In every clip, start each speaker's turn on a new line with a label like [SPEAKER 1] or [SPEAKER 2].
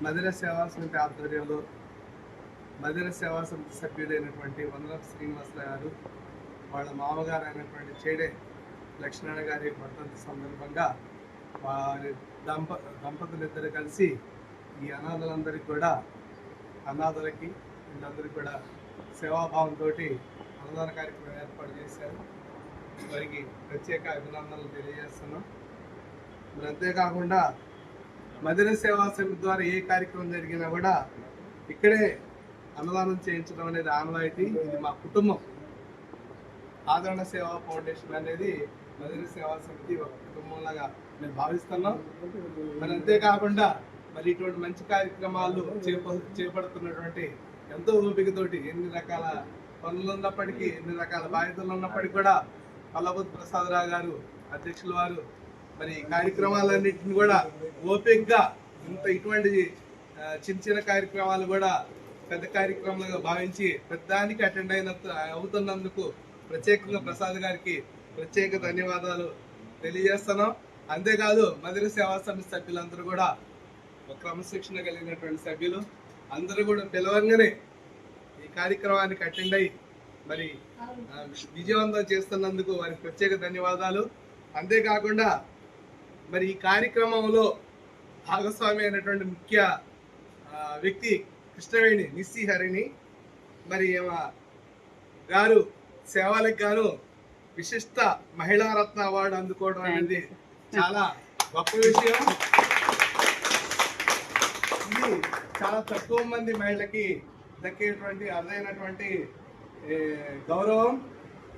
[SPEAKER 1] మదిర సేవా సమితి ఆధ్వర్యంలో మదిర సేవా సమితి సభ్యుడైనటువంటి వందనపు శ్రీనివాసరావు గారు వాళ్ళ మామగారు అయినటువంటి చేడే లక్ష్మణ గారి వర్ధంతి సందర్భంగా వారి దంపతులిద్దరు కలిసి ఈ అనాథలందరికీ కూడా అనాథలకి వీళ్ళందరికీ కూడా సేవాభావంతో అన్నదాన కార్యక్రమం ఏర్పాటు చేశారు. వారికి ప్రత్యేక అభినందనలు తెలియజేస్తున్నాం. మరి అంతేకాకుండా మదిర సేవా సమితి ద్వారా ఏ కార్యక్రమం జరిగినా కూడా ఇక్కడే అన్నదానం చేయించడం అనేది ఆనవాయితీ. ఇది మా కుటుంబం. ఆదరణ సేవా ఫౌండేషన్ అనేది మదిర సేవా సమితి ఒక కుటుంబంలాగా మేము భావిస్తున్నాం. మరి అంతేకాకుండా మరి ఇటువంటి మంచి కార్యక్రమాలు చేపడుతున్నటువంటి ఎంతో ఓపికతోటి ఎన్ని రకాల పనులు ఉన్నప్పటికీ, ఎన్ని రకాల బాధ్యతలు ఉన్నప్పటికీ కూడా పల్లబుద్ధ ప్రసాదరావు గారు అధ్యక్షుల వారు మరి కార్యక్రమాలన్నింటినీ కూడా ఓపికగా ఇటువంటి చిన్న చిన్న కార్యక్రమాలు కూడా పెద్ద కార్యక్రమాలుగా భావించి పెద్దానికి అటెండ్ అవుతున్నందుకు ప్రత్యేకంగా ప్రసాద్ గారికి ప్రత్యేక ధన్యవాదాలు తెలియజేస్తున్నాం. అంతేకాదు మదిర సేవా సమితి సభ్యులందరూ కూడా క్రమశిక్షణ కలిగినటువంటి సభ్యులు అందరూ కూడా పిలవంగానే ఈ కార్యక్రమానికి అటెండ్ అయ్యి మరి విజయవంతం చేస్తున్నందుకు వారికి ప్రత్యేక ధన్యవాదాలు. అంతేకాకుండా మరి ఈ కార్యక్రమంలో భాగస్వామి అయినటువంటి ముఖ్య వ్యక్తి కృష్ణవేణి నిస్సిహరిణి మరి గారు సేవలకు గాను విశిష్ట మహిళా రత్న అవార్డు అందుకోవడం అనేది చాలా గొప్ప విషయం. ఇది చాలా తక్కువ మంది మహిళకి దక్కేటువంటి అరుదైనటువంటి గౌరవం.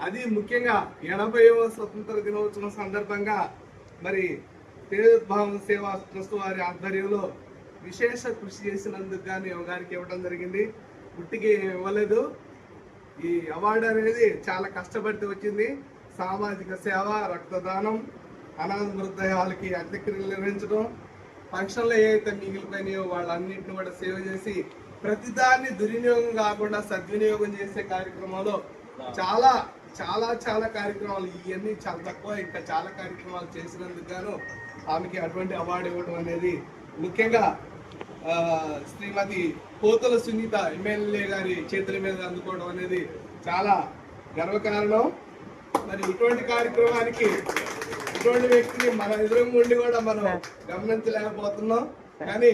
[SPEAKER 1] అది ముఖ్యంగా 80వ స్వతంత్ర దినోత్సవం సందర్భంగా మరి తేజోద్భావం సేవా ట్రస్ట్ వారి ఆధ్వర్యంలో విశేష కృషి చేసినందుకు గానీ గారికి ఇవ్వడం జరిగింది. పుట్టికి ఇవ్వలేదు. ఈ అవార్డు అనేది చాలా కష్టపడితే వచ్చింది. సామాజిక సేవ, రక్తదానం, అనాథ మృతదేహాలకి అంత్యక్రియలు నిర్వహించడం, ఫంక్షన్లో ఏవైతే మిగిలిపోయినాయో వాళ్ళన్నింటిని కూడా సేవ చేసి ప్రతిదాన్ని దుర్వినియోగం కాకుండా సద్వినియోగం చేసే కార్యక్రమంలో చాలా చాలా చాలా కార్యక్రమాలు, ఇవన్నీ చాలా తక్కువ, ఇంకా చాలా కార్యక్రమాలు చేసినందుకు గాను ఆమెకి అటువంటి అవార్డు ఇవ్వడం అనేది, ముఖ్యంగా శ్రీమతి పోతుల సునీత ఎమ్మెల్యే గారి చేతుల మీద అందుకోవడం అనేది చాలా గర్వకారణం. మరి ఇటువంటి కార్యక్రమానికి ఇటువంటి వ్యక్తిని మన ఎదురుగా ఉండి కూడా మనం గమనించలేకపోతున్నాం. కానీ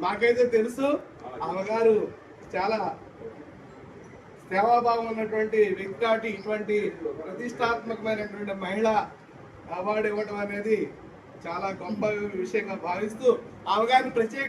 [SPEAKER 1] మాకైతే తెలుసు ఆమెగారు చాలా సేవాభావం ఉన్నటువంటి వ్యక్తి కాబట్టి ఇటువంటి ప్రతిష్టాత్మకమైనటువంటి మహిళా అవార్డు ఇవ్వడం అనేది చాలా గొప్ప విషయంగా భావిస్తూ ఆమెగారిని ప్రత్యేక